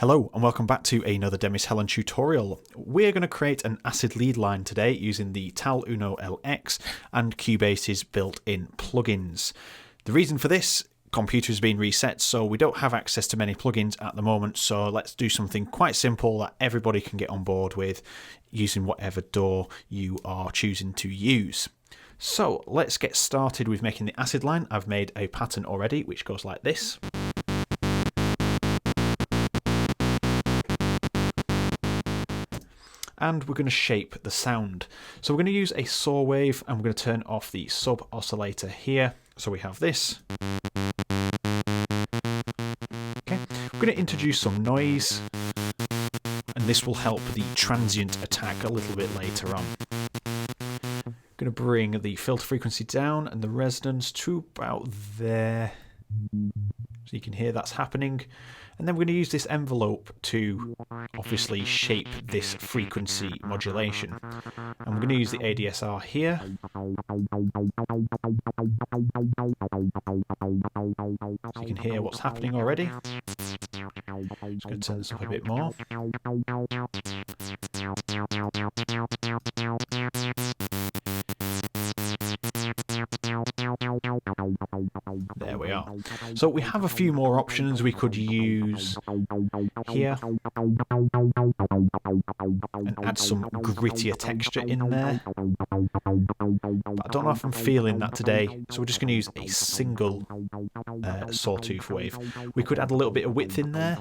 Hello and welcome back to another Demis Hellen tutorial. We're going to create an acid lead line today using the TAL Uno LX and Cubase's built-in plugins. The reason for this, computer has been reset, so we don't have access to many plugins at the moment, so let's do something quite simple that everybody can get on board with using whatever DAW you are choosing to use. So let's get started with making the acid line. I've made a pattern already which goes like this. And we're going to shape the sound. So we're going to use a saw wave and we're going to turn off the sub oscillator here. So we have this. Okay, we're going to introduce some noise and this will help the transient attack a little bit later on. I'm going to bring the filter frequency down and the resonance to about there. So you can hear that's happening. And then we're going to use this envelope to obviously shape this frequency modulation. And we're going to use the ADSR here. So you can hear what's happening already. Just going to turn this up a bit more. There we are. So we have a few more options we could use here and add some grittier texture in there. But I don't know if I'm feeling that today, so we're just going to use a single sawtooth wave. We could add a little bit of width in there,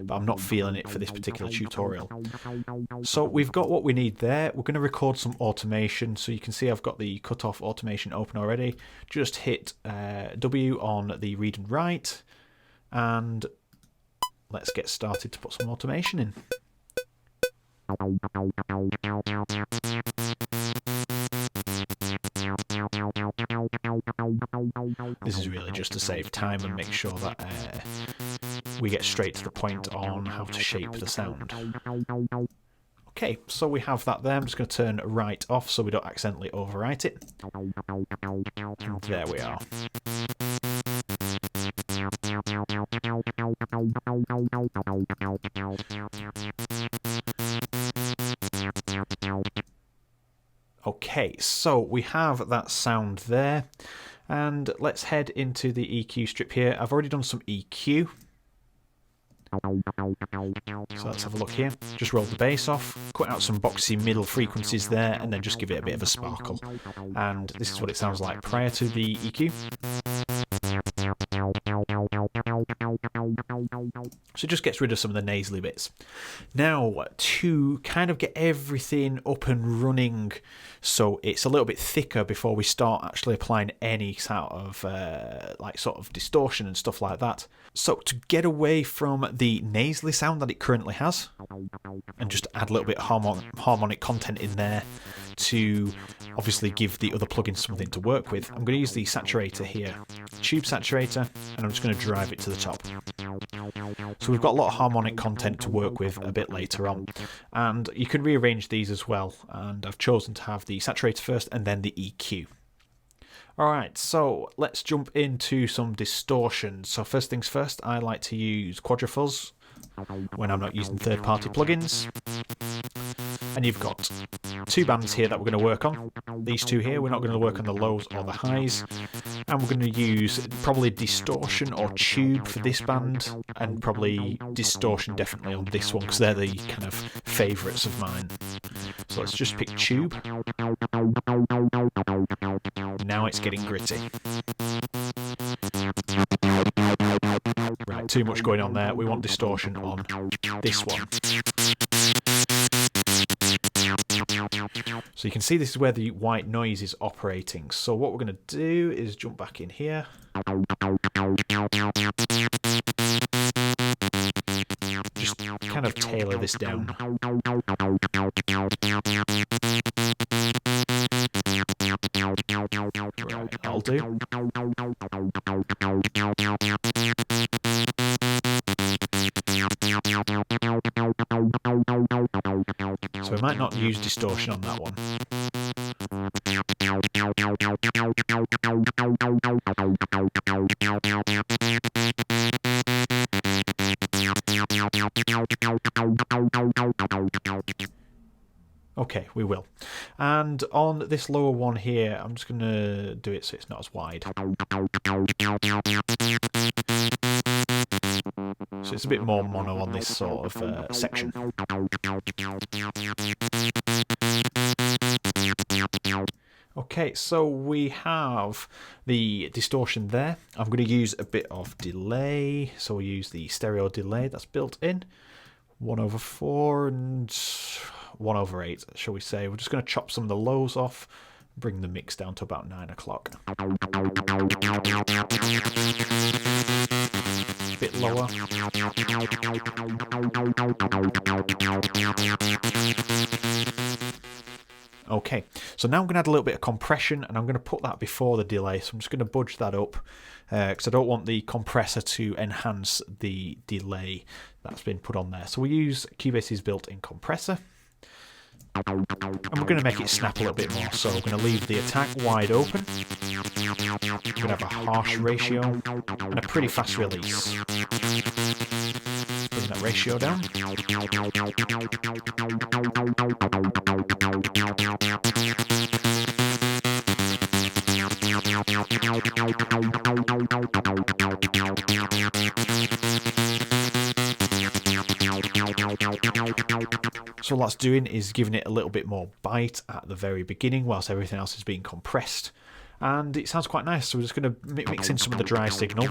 but I'm not feeling it for this particular tutorial. So we've got what we need there. We're going to record some automation, so you can see I've got the cutoff automation open already. Just hit W on the read and write, and let's get started to put some automation in. This is really just to save time and make sure that we get straight to the point on how to shape the sound. Okay, so we have that there. I'm just going to turn right off so we don't accidentally overwrite it. And there we are. Okay, so we have that sound there. And let's head into the EQ strip here. I've already done some EQ. So let's have a look here. Just roll the bass off, cut out some boxy middle frequencies there, and then just give it a bit of a sparkle. And this is what it sounds like prior to the EQ. So it just gets rid of some of the nasally bits. Now, to kind of get everything up and running so it's a little bit thicker before we start actually applying any sort of distortion and stuff like that. So to get away from the nasally sound that it currently has and just add a little bit of harmonic content in there to obviously give the other plugins something to work with, I'm going to use the saturator here, tube saturator, and I'm just going to drive it to the top. So we've got a lot of harmonic content to work with a bit later on, and you can rearrange these as well, and I've chosen to have the saturator first and then the EQ. Alright, so let's jump into some distortion. So first things first, I like to use quadrafuzz when I'm not using third-party plugins. And you've got two bands here that we're going to work on. These two here, we're not going to work on the lows or the highs. And we're going to use probably distortion or tube for this band, and probably distortion definitely on this one, because they're the kind of favourites of mine. So let's just pick tube. Now it's getting gritty. Right, too much going on there. We want distortion on this one. So you can see this is where the white noise is operating. So what we're going to do is jump back in here. Just kind of tailor this down. Right, that'll do. So we might not use distortion on that one. Okay, we will. And on this lower one here, I'm just going to do it so it's not as wide. So it's a bit more mono on this sort of section. Okay, so we have the distortion there. I'm going to use a bit of delay, so we'll use the stereo delay that's built in. 1/4 and 1/8, shall we say. We're just going to chop some of the lows off, bring the mix down to about 9 o'clock. A bit lower. Okay, so now I'm going to add a little bit of compression, and I'm going to put that before the delay, so I'm just going to budge that up because I don't want the compressor to enhance the delay that's been put on there. So we use Cubase's built-in compressor, and we're going to make it snap a little bit more. So we're going to leave the attack wide open. We're going to have a harsh ratio and a pretty fast release. Bring that ratio down. So what that's doing is giving it a little bit more bite at the very beginning whilst everything else is being compressed. And it sounds quite nice, so we're just going to mix in some of the dry signal.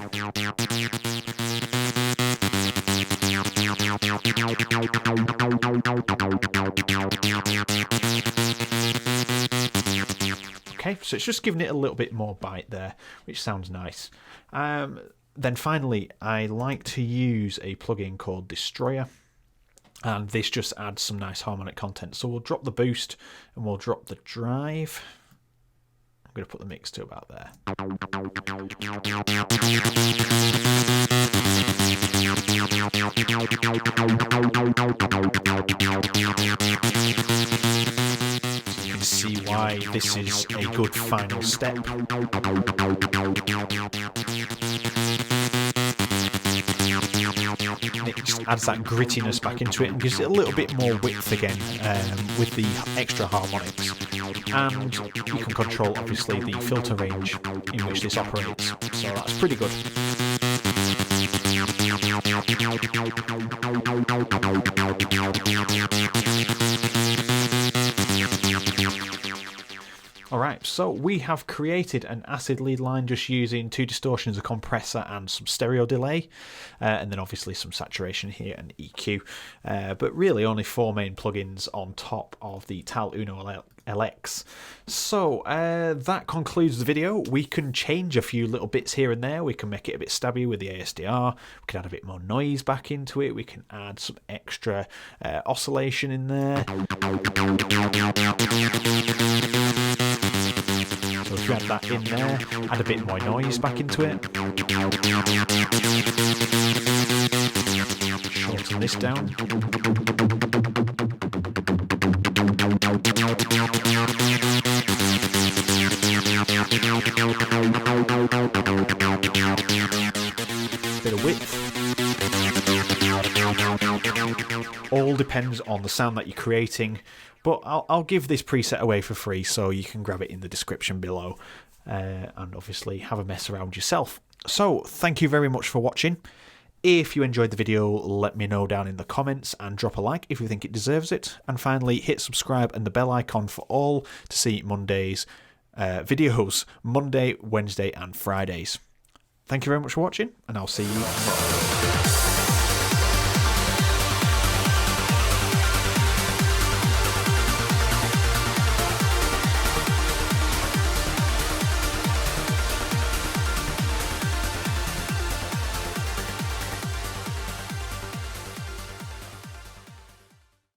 Okay, so it's just giving it a little bit more bite there, which sounds nice. Then finally, I like to use a plugin called Destroyer, and this just adds some nice harmonic content. So we'll drop the boost and we'll drop the drive. I'm going to put the mix to about there. So you can see why this is a good final step. It just adds that grittiness back into it and gives it a little bit more width again with the extra harmonics. And you can control, obviously, the filter range in which this operates. So that's pretty good. Alright, so we have created an acid lead line just using 2 distortions, a compressor and some stereo delay, and then obviously some saturation here and EQ, but really only 4 main plugins on top of the TAL Uno LX. So that concludes the video. We can change a few little bits here and there. We can make it a bit stabby with the ASDR. We can add a bit more noise back into it. We can add some extra oscillation in there. So if you add that in there, add a bit more noise back into it. Shorten this down. Bit of width. All depends on the sound that you're creating, but I'll give this preset away for free, so you can grab it in the description below and obviously have a mess around yourself. So thank you very much for watching. If you enjoyed the video, let me know down in the comments and drop a like if you think it deserves it. And finally, hit subscribe and the bell icon for all to see Monday's videos, Monday, Wednesday and Fridays. Thank you very much for watching, and I'll see you tomorrow.